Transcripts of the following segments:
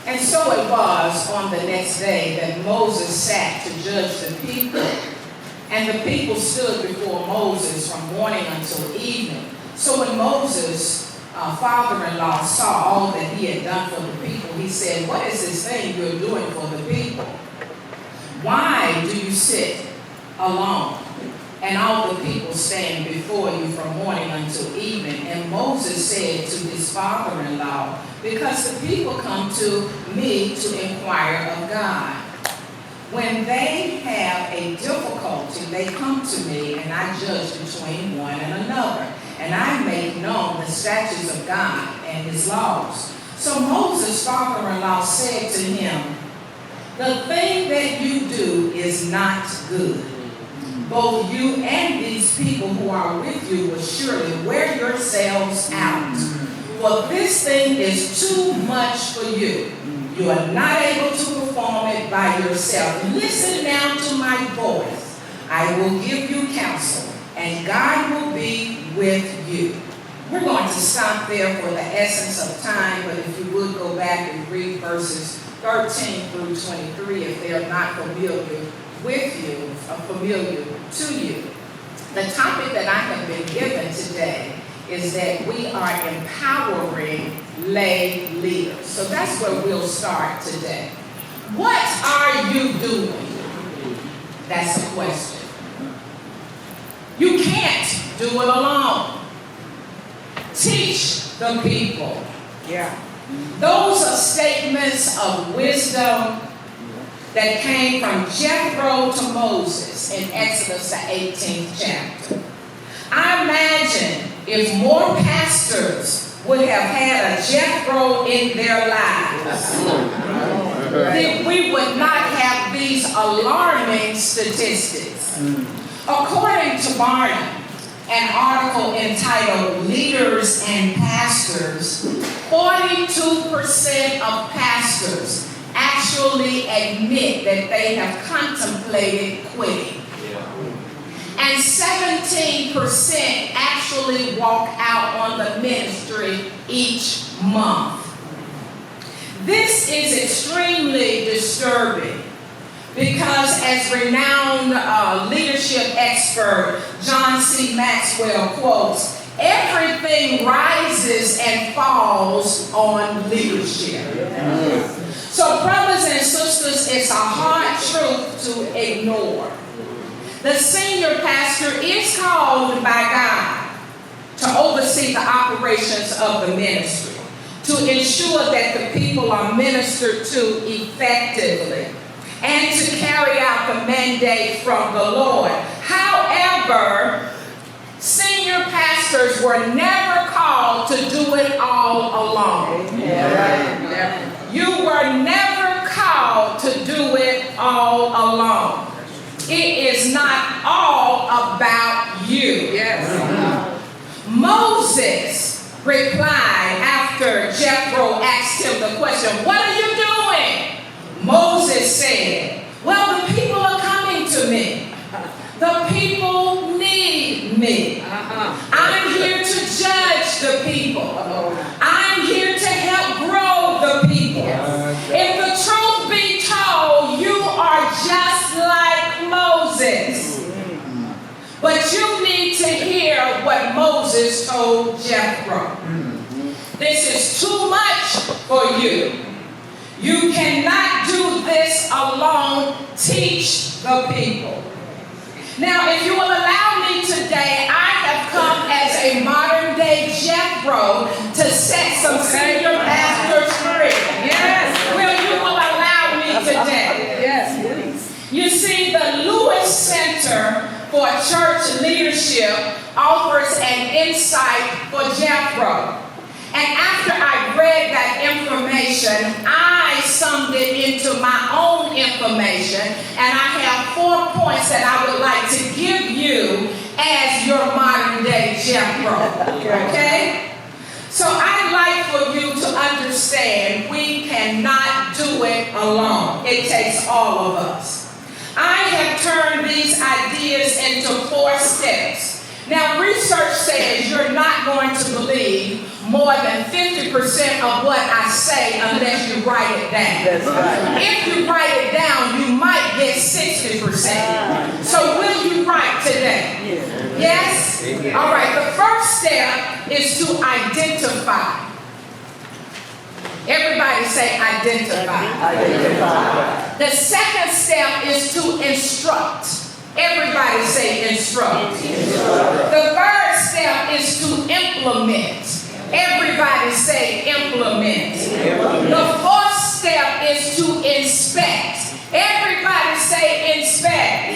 And so it was on the next day that Moses sat to judge the people. And the people stood before Moses from morning until evening. So when Moses' father-in-law saw all that he had done for the people, he said, "What is this thing you're doing for the people? Why do you sit alone, and all the people stand before you from morning until evening?" And Moses said to his father-in-law, "Because the people come to me to inquire of God. When they have a difficulty, they come to me, and I judge between one and another, and I make known the statutes of God and his laws." So Moses' father-in-law said to him, "The thing that you do is not good. Both you and these people who are with you will surely wear yourselves out. For this thing is too much for you. You are not able to perform it by yourself. Listen now to my voice. I will give you counsel, and God will be with you." We're going to stop there for the essence of time, but if you would go back and read verses 13 through 23 if they're not familiar with you, or familiar to you. The topic that I have been given today is that we are empowering lay leaders. So that's where we'll start today. What are you doing? That's a question. You can't do it alone. Teach the people. Yeah. Those are statements of wisdom that came from Jethro to Moses in Exodus, the 18th chapter. I imagine if more pastors would have had a Jethro in their lives, then we would not have these alarming statistics. According to Barnum, an article entitled "Leaders and Pastors," 42% of pastors actually admit that they have contemplated quitting. And 17% actually walk out on the ministry each month. This is extremely disturbing because, as renowned leadership expert John C. Maxwell quotes, "Everything rises and falls on leadership." So brothers and sisters, it's a hard truth to ignore. The senior pastor is called by God to oversee the operations of the ministry, to ensure that the people are ministered to effectively, and to carry out the mandate from the Lord. However, senior pastors were never called to do it all alone. You were never called to do it all alone. It is not all about you. Yes. Moses replied after Jethro asked him the question, "What are you doing?" Moses said, "Well, the people are coming to me. The people need me. I'm here to judge the people. I'm here to help grow the people. If the truth be told, you are just like Moses. But you need to hear what Moses told Jethro. This is too much for you. You cannot do this alone. Teach the people." Now, if you will allow me today, I have come as a modern day Jethro to set some senior pastors free. Yes. Will you will allow me today? Yes, please. You see, the Lewis Center for Church Leadership offers an insight for Jethro. And after I read that information, I summed it into my own information, and I have 4 points that I would like to give you as your modern day Jethro. Okay? So I'd like for you to understand we cannot do it alone. It takes all of us. I have turned these ideas into 4 steps. Now, research says you're not going to believe more than 50% of what I say unless you write it down. That's right. If you write it down, you might get 60%. So will you write today? Yes? All right, the first step is to identify. Everybody say identify. Identify. The second step is to instruct. Everybody say instruct. The third step is to implement. Everybody say implement. The fourth step is to inspect. Everybody say inspect.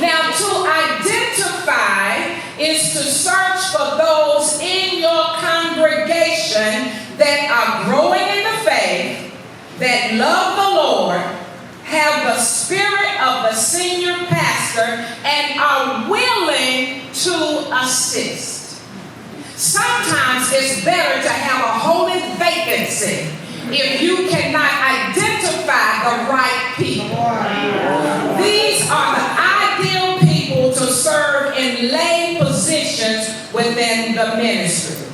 Now to identify is to search for those in your congregation that are growing in the faith, that love the Lord, have the spirit of the senior pastor, and are willing to assist. Sometimes it's better to have a holy vacancy if you cannot identify the right people. These are the ideal people to serve in lay positions within the ministry.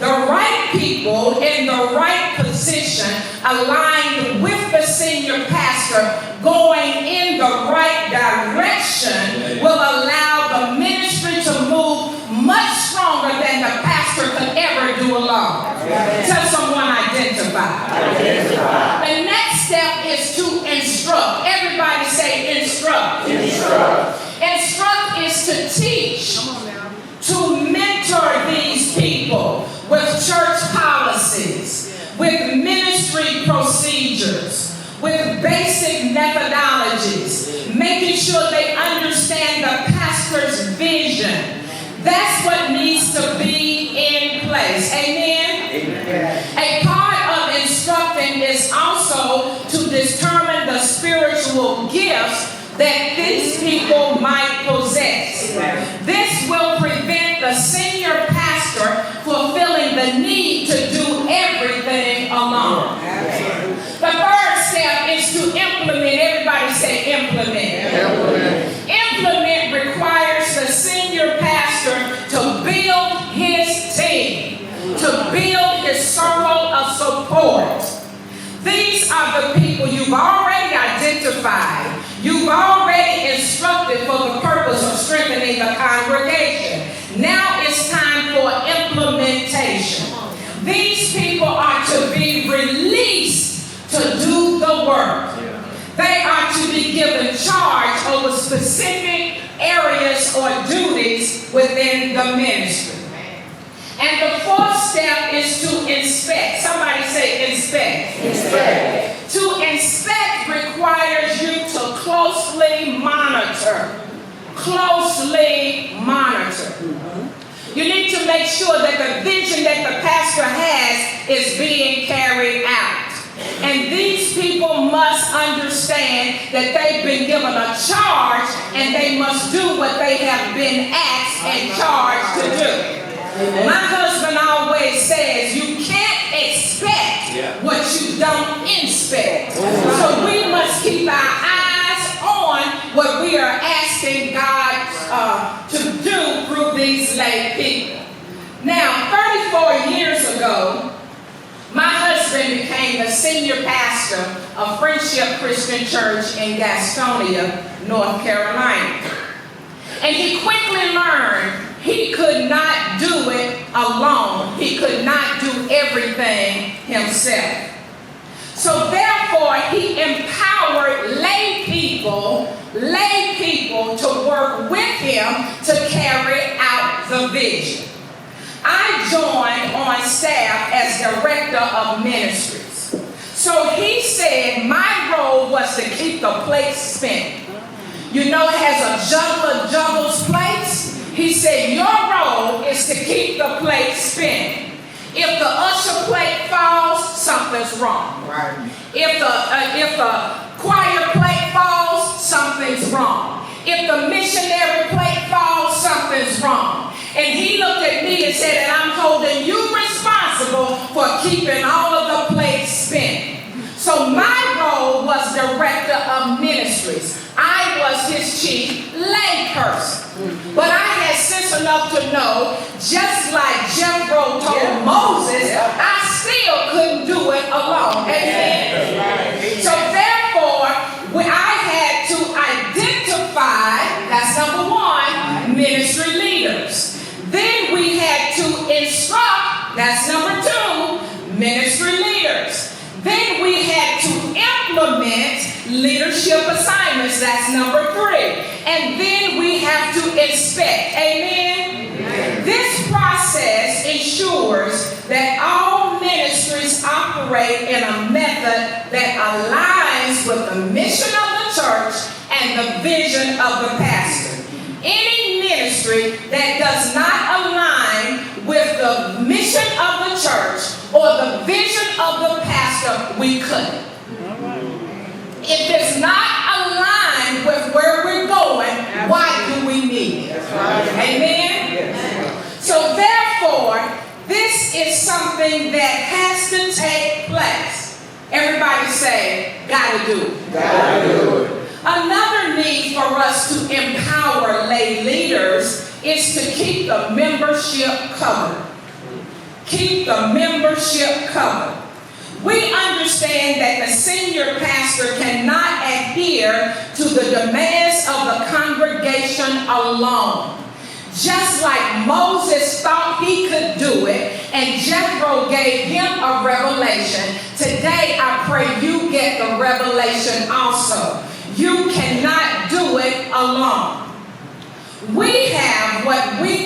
The right people in the right position, aligned with the senior pastor, going in the right direction, will allow the ministry to move much stronger than the pastor could ever do alone. Tell someone identify. The next step is to instruct. Everybody say instruct. Instruct is to teach, to mentor these people with church policies, with ministry procedures, with basic methodologies, making sure they understand the pastor's vision. That's what needs to be in place. Amen? A part of instructing is also to determine the spiritual gifts that these people might possess. This will prevent the senior pastor fulfilling the need to do everything alone. The third step is to implement. Everybody say implement. Implement requires the senior pastor to build his team, to build his circle of support. These are the people you've already identified. You've already instructed for the purpose of strengthening the congregation. Now it's time for implementation. These people are to be released to do the work. They are to be given charge over specific areas or duties within the ministry. And the fourth step is to inspect. Somebody say inspect. To inspect requires you to closely monitor. You need to make sure that the vision that the pastor has is being carried out. And these people must understand that they've been given a charge and they must do what they have been asked and charged to do. My husband always says you can't expect what you don't inspect. So we must keep our eyes on what we are asking God to do through these lay people. Now, 34 years ago, my husband became the senior pastor of Friendship Christian Church in Gastonia, North Carolina. And he quickly learned he could not do it alone. He could not do everything himself. So therefore, he empowered lay people to work with him to carry out the vision. I joined on staff as Director of Ministries. So he said my role was to keep the plates spinning. You know, as a juggler juggles plates, he said your role is to keep the plate spinning. If the usher plate falls, something's wrong. Right. If the choir plate falls, something's wrong. If the missionary plate falls, something's wrong. And he looked at me and said, and I'm holding you responsible for keeping all of the plates spinning. So my role was Director of Ministries. I was his chief lay person. But I had sense enough to know, just like Jeff Jethro told Moses, I still couldn't do it alone. Amen. So therefore, I had to identify, that's number one, ministry leaders. Then we had to instruct, that's number two, ministry leaders. Then we had to implement leadership assignments, that's number three. And then we have to inspect, amen? This process ensures that all ministries operate in a method that aligns with the mission of the church and the vision of the pastor. Any ministry that does not align with the mission of the church or the vision of the pastor, we couldn't. If it's not aligned with where we're going, why do we need it? Amen? So therefore, this is something that has to take place. Everybody say, gotta do it. Gotta do it. Another need for us to empower lay leaders is to keep the membership covered. Keep the membership covered. We understand that the senior pastor cannot adhere to the demands of the congregation alone. Just like Moses thought he could do it, and Jethro gave him a revelation, today I pray you get the revelation also. You cannot do it alone. We have what we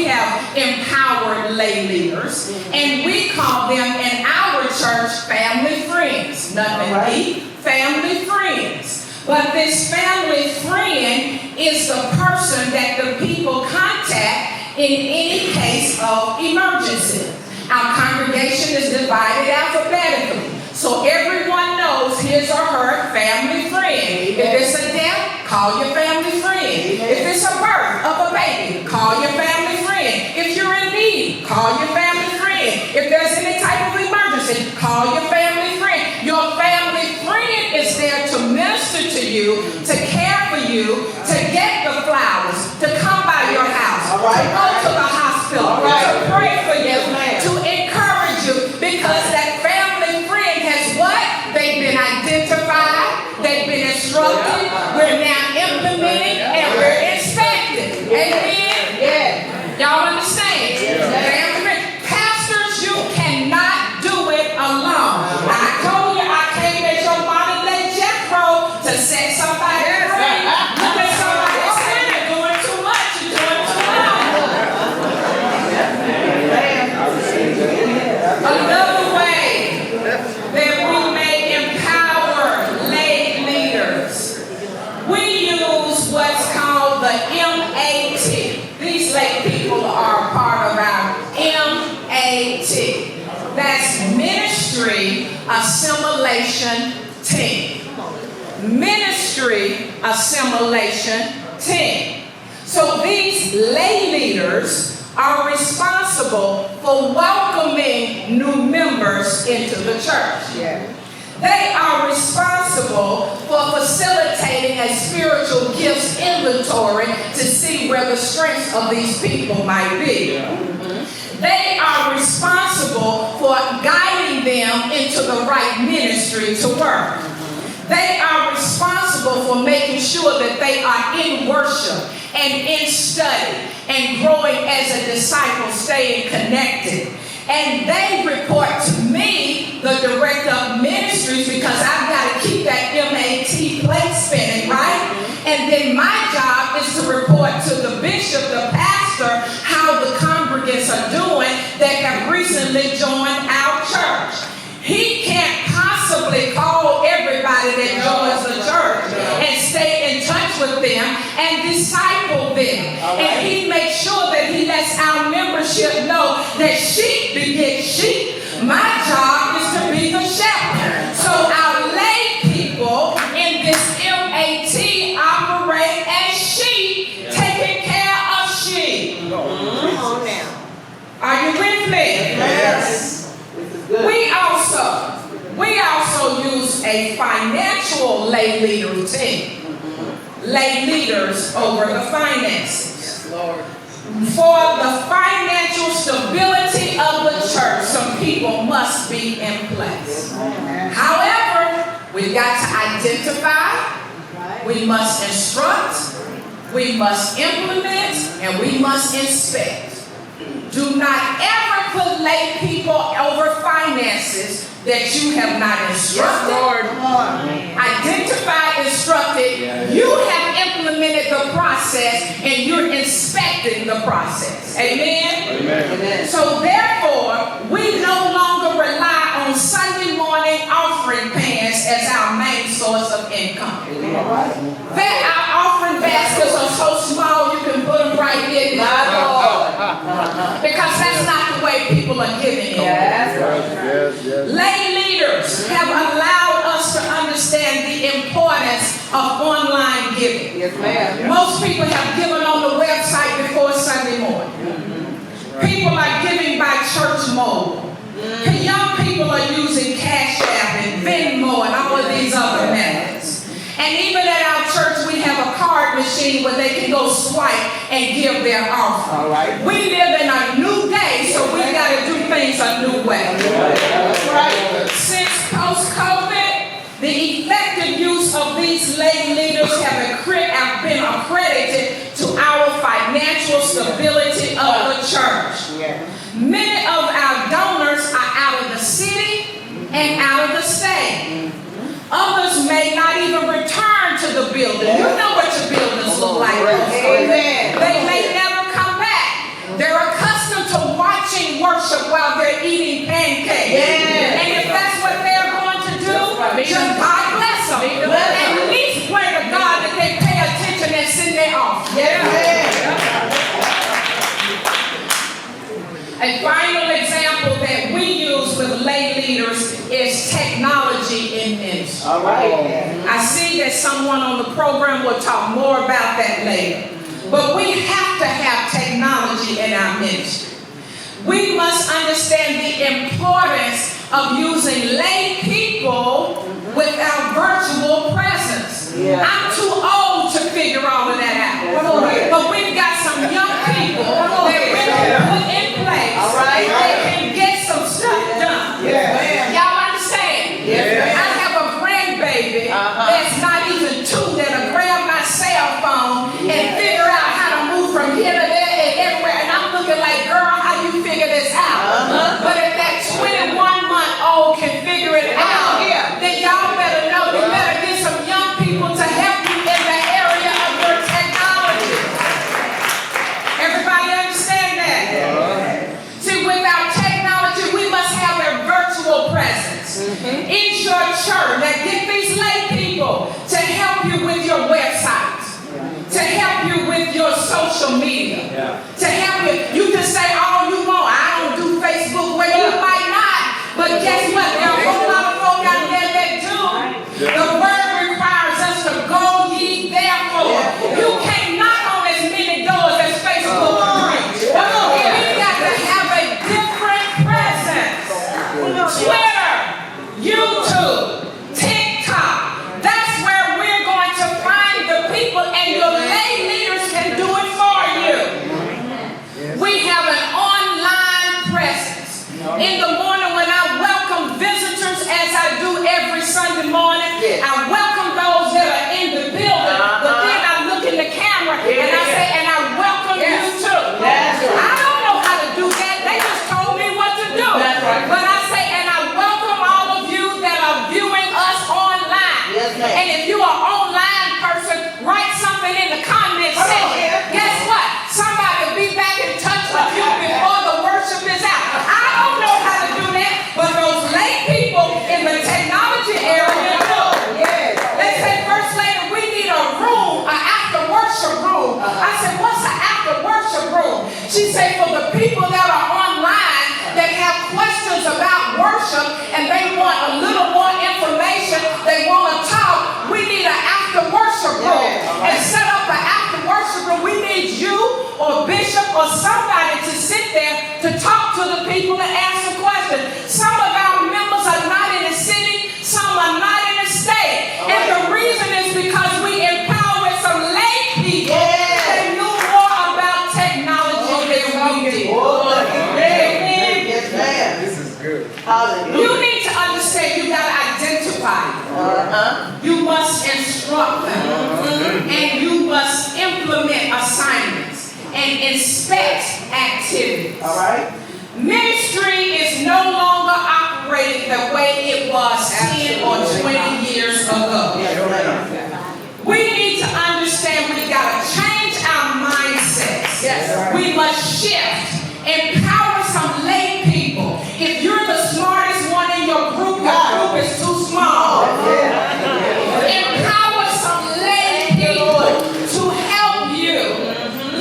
have empowered lay leaders, and we call them in our church family friends. Nothing deep, family friends. But this family friend is the person that the people contact in any case of emergency. Our congregation is divided alphabetically, so everyone knows his or her family friend. If it's a death, call your family friend. If it's a birth of a baby, call your family friend. If you're in need, call your family friend. If there's any type of emergency, call your family friend. Your family friend is there to minister to you, to care for you, to get the flowers, to come by your house, to go to the hospital, to pray for you, to encourage you, because that family friend has what? They've been identified, they've been instructed, we're now implementing, and we're inspecting. Amen? Yeah. Y'all understand? Yeah. Pastors, you cannot do it alone. I told you I came as your modern day Jethro to set somebody free. Look at somebody saying you're doing too much, you're doing too much. Another way that we may empower lay leaders, we use what's called the MAT. These lay people are part of our MAT. That's Ministry Assimilation Team. Ministry Assimilation Team. So these lay leaders are responsible for welcoming new members into the church. Yeah. They are responsible for facilitating a spiritual gifts inventory to see where the strengths of these people might be. They are responsible for guiding them into the right ministry to work. They are responsible for making sure that they are in worship and in study and growing as a disciple, staying connected. And they report to me, the Director of Ministries, because I've got to keep that MAT plate spinning, right? And then my job is to report to the bishop, the pastor, how the congregants are doing that have recently joined our church. He can't possibly call everybody that joins the church and stay in touch with them and disciple them. And he makes sure that he lets our membership know that sheep beget sheep. My job is to be the shepherd. So our lay people in this MAT operate as sheep, taking care of sheep. Come on now. Are you with me? Yes. We also use a financial lay leader team. Lay leaders over the finances. Lord. For the financial stability of the church, some people must be in place. However, we've got to identify, we must instruct, we must implement, and we must inspect. Do not ever put lay people over finances that you have not instructed, identified, instructed. You have implemented the process and you're inspecting the process. Amen? Amen. So therefore, we no longer rely on Sunday morning offering pans as our main source of income. Our offering baskets are so small you can put them right there. Because that's not the way people are giving it. Lay leaders have allowed us to understand the importance of online giving. Yes, ma'am. Most people have given on the website before Sunday morning. People are giving by church mobile. Young people are using Cash App and Venmo and all of these other methods. And even at our church, we have a card machine where they can go swipe and give their offering. All right. We live in a new day, so we got to do things a new way. Right. Since post-COVID, the effective use of these lay leaders have been accredited to our financial stability of the church. Many of our donors are out of the city and out of the state. Others may not even return to the building. You know what your buildings look like. Amen. They may never come back. They're accustomed to watching worship while they're eating pancakes. And if that's what they're going to do, just God bless them. At least pray to God that they pay attention and send their offering. A final example that we use with lay leaders is technology in ministry. All right. I see that someone on the program will talk more about that later. But we have to have technology in our ministry. We must understand the importance of using lay people with our virtual presence. I'm too old to figure all of that out. But we've got some young people that we can put in place. All right. They can get some stuff done. Y'all understand? I have a grandbaby that's not even 2 that'll grab my cell phone and figure out how to move from here to there and everywhere. And I'm looking like, girl, how you figure this out? But if that 21-month-old can figure it out, then y'all better know. You better get some young people to help you in the area of your technology. Everybody understand that? See, without technology, we must have a virtual presence. Is your church that get these lay people to help you with your website, to help you with your social media, to help you. You can say all you want. I don't do Facebook. Well, you might not. But guess what? There are a whole lot of folk out there that do. The word requires us to go ye therefore. You can't knock on as many doors as Facebook brings. We've got to have a different presence. Twitter, YouTube, TikTok. That's where we're going to find the people, and your lay leaders can do it for you. We have an online presence. In the morning when I welcome visitors inspect activities. All right. Ministry is no longer operating the way it was 10 or 20 years ago. We need to understand we got to change our mindsets. Yes. We must shift. Empower some lay people. If you're the smartest one in your group is too small. Empower some lay people to help you.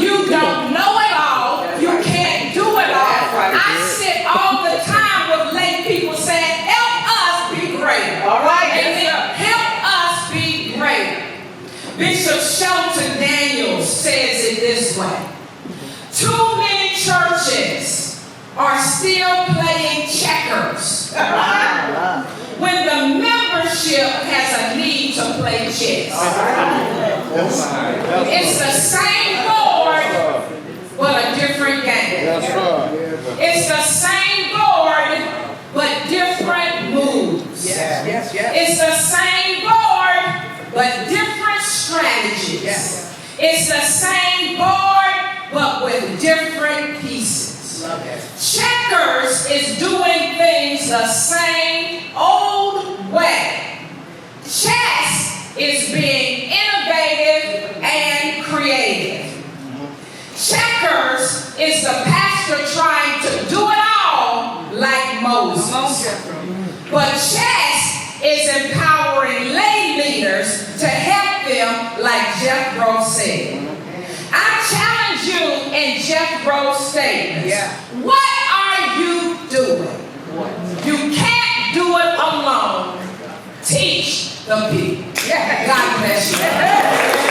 You don't know it all. You can't do it all. I sit all the time with lay people saying, help us be great. All right. Amen. Help us be great. Bishop Shelton Daniels says it this way. Too many churches are still playing checkers when the membership has a need to play chess. It's the same board, but a different game. It's the same board, but different moves. It's the same board, but different strategies. It's the same board, but with different pieces. Checkers is doing things the same old way. Chess is being innovative and creative. Checkers is the pastor trying to do it all like Moses. But chess is empowering lay leaders to help them like Jethro said. I challenge you in Jethro's statements. What are you doing? You can't do it alone. Teach the people. God bless you.